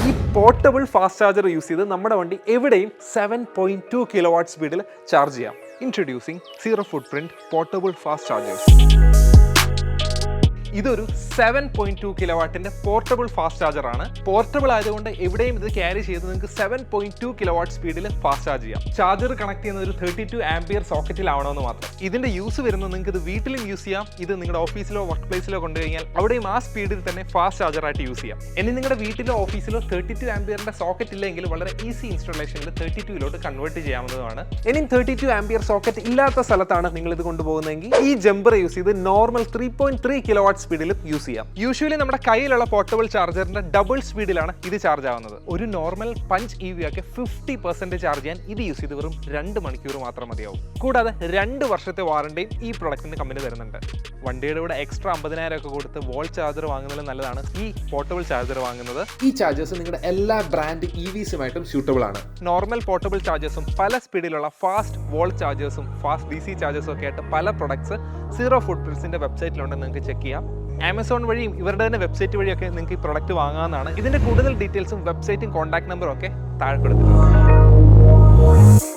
ഈ portable fast charger use ചെയ്ത് നമ്മുടെ വണ്ടി എവിടെയും 7.2 കിലോവാട്ട് സ്പീഡിൽ ചാർജ് ചെയ്യാം. ഇൻട്രൊഡ്യൂസിങ് സീറോ ഫുട് പ്രിന്റ് പോർട്ടബിൾ ഫാസ്റ്റ് ചാർജേഴ്സ്. ഇതൊരു 7.2 കിലോവാട്ടിന്റെ പോർട്ടബിൾ ഫാസ്റ്റ് ചാർജർ ആണ്. പോർട്ടബിൾ ആയതുകൊണ്ട് എവിടെയും ഇത് ക്യാരി ചെയ്ത് നിങ്ങൾക്ക് 7.2 കിലോവാട്ട് സ്പീഡിൽ ഫാസ്റ്റ് ചാർജ് ചെയ്യാം. ചാർജർ കണക്ട് ചെയ്യുന്ന ഒരു 32 ആംപിയർ സോക്കറ്റിലാവണമെന്ന് മാത്രം. ഇതിന്റെ യൂസ് വരുന്നത് നിങ്ങൾക്ക് ഇത് വീട്ടിലും യൂസ് ചെയ്യാം. ഇത് നിങ്ങളുടെ ഓഫീസിലോ വർക്ക് പ്ലേസിലോ കൊണ്ടുകഴിഞ്ഞാൽ അവിടെയും ആ സ്പീഡിൽ തന്നെ ഫാസ്റ്റ് ചാർജർ ആയിട്ട് യൂസ് ചെയ്യാം. ഇനി നിങ്ങളുടെ വീട്ടിലോ ഓഫീസിലോ 32 ആംപിയറിന്റെ സോക്കറ്റ് ഇല്ലെങ്കിൽ വളരെ ഈസി ഇൻസ്റ്റാളേഷനിൽ 32 കൺവേർട്ട് ചെയ്യാവുന്നതാണ്. ഇനി 32 ആംപിയർ സോക്കറ്റ് ഇല്ലാത്ത സ്ഥലത്താണ് നിങ്ങൾ ഇത് കൊണ്ടുപോകുന്നതെങ്കിൽ ഈ ജമ്പർ യൂസ് ചെയ്ത് നോർമൽ 3.3 കിലോവാട്ട് സ്പീഡിൽ യൂസ് ചെയ്യാം. യൂഷ്വലി നമ്മുടെ കയ്യിലുള്ള പോർട്ടബിൾ ചാർജറിന്റെ ഡബിൾ സ്പീഡിലാണ് ഇത് ചാർജ് ആവുന്നത്. ഒരു നോർമൽ പഞ്ച് EV ഒക്കെ 50% ചാർജ് ചെയ്യാൻ ഇത് യൂസ് ചെയ്ത് വെറും 2 മണിക്കൂർ മാത്രം മതിയാവും. കൂടാതെ 2 വർഷത്തെ വാറണ്ടിയും ഈ പ്രൊഡക്റ്റിന് കമ്പനി തരുന്നുണ്ട്. വണ്ടിയുടെ കൂടെ എക്സ്ട്രാ 50,000 ഒക്കെ കൊടുത്ത് വോൾ ചാർജർ വാങ്ങുന്നതിൽ നല്ലതാണ് ഈ പോർട്ടബിൾ ചാർജർ വാങ്ങുന്നത്. ഈ ചാർജേഴ്സ് നിങ്ങളുടെ എല്ലാ ബ്രാൻഡ് EVസുമായിട്ടും സ്യൂട്ടബിൾ ആണ്. നോർമൽ പോർട്ടബിൾ ചാർജേഴ്സും പല സ്പീഡിലുള്ള ഫാസ്റ്റ് വോൾ ചാർജേഴ്സും ഫാസ്റ്റ് DC ചാർജേഴ്സും ഒക്കെ ആയിട്ട് പല പ്രൊഡക്ട്സ് സീറോ ഫുട് പ്രിന്റ്സിന്റെ വെബ്സൈറ്റിലുണ്ടെന്ന് നിങ്ങൾക്ക് ചെക്ക് ചെയ്യാം. ആമസോൺ വഴിയും ഇവരുടെ തന്നെ വെബ്സൈറ്റ് വഴിയൊക്കെ നിങ്ങൾക്ക് ഈ പ്രൊഡക്റ്റ് വാങ്ങാവുന്നതാണ്. ഇതിന്റെ കൂടുതൽ ഡീറ്റെയിൽസും വെബ്സൈറ്റും കോൺടാക്ട് നമ്പറും ഒക്കെ താഴെ കൊടുത്തിട്ടുണ്ട്.